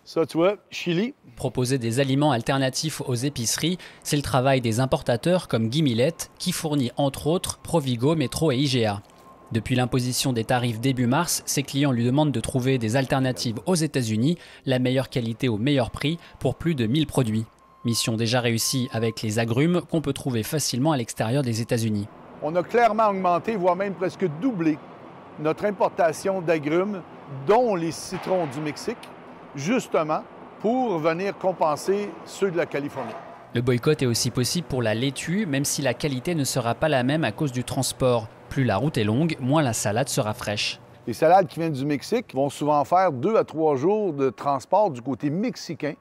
Ça, tu vois, Chili. Proposer des aliments alternatifs aux épiceries, c'est le travail des importateurs comme Guy Millette, qui fournit entre autres Provigo, Metro et IGA. Depuis l'imposition des tarifs début mars, ses clients lui demandent de trouver des alternatives aux États-Unis, la meilleure qualité au meilleur prix pour plus de 1000 produits. Mission déjà réussie avec les agrumes qu'on peut trouver facilement à l'extérieur des États-Unis. On a clairement augmenté, voire même presque doublé, notre importation d'agrumes, dont les citrons du Mexique, justement pour venir compenser ceux de la Californie. Le boycott est aussi possible pour la laitue, même si la qualité ne sera pas la même à cause du transport. Plus la route est longue, moins la salade sera fraîche. Les salades qui viennent du Mexique vont souvent faire 2 à 3 jours de transport du côté mexicain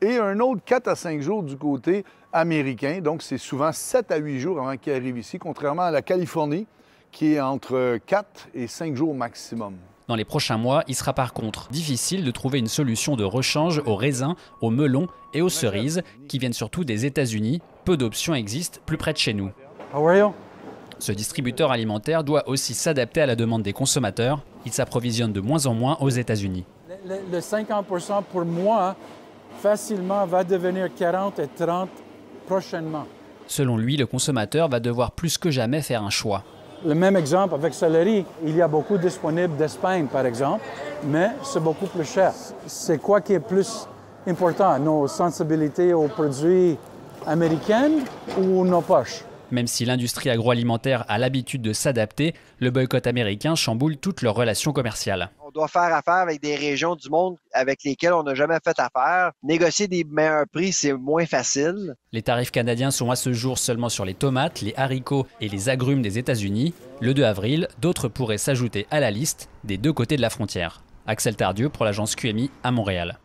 et un autre 4 à 5 jours du côté américain. Donc, c'est souvent 7 à 8 jours avant qu'ils arrivent ici, contrairement à la Californie, qui est entre 4 et 5 jours maximum. Dans les prochains mois, il sera par contre difficile de trouver une solution de rechange aux raisins, aux melons et aux cerises, qui viennent surtout des États-Unis. Peu d'options existent plus près de chez nous. Ce distributeur alimentaire doit aussi s'adapter à la demande des consommateurs. Il s'approvisionne de moins en moins aux États-Unis. Le 50% pour moi, facilement, va devenir 40 et 30 prochainement. Selon lui, le consommateur va devoir plus que jamais faire un choix. Le même exemple avec céleri, il y a beaucoup disponible d'Espagne, par exemple, mais c'est beaucoup plus cher. C'est quoi qui est plus important, nos sensibilités aux produits américains ou nos poches? Même si l'industrie agroalimentaire a l'habitude de s'adapter, le boycott américain chamboule toutes leurs relations commerciales. On doit faire affaire avec des régions du monde avec lesquelles on n'a jamais fait affaire. Négocier des meilleurs prix, c'est moins facile. Les tarifs canadiens sont à ce jour seulement sur les tomates, les haricots et les agrumes des États-Unis. Le 2 avril, d'autres pourraient s'ajouter à la liste des deux côtés de la frontière. Axel Tardieu pour l'agence QMI à Montréal.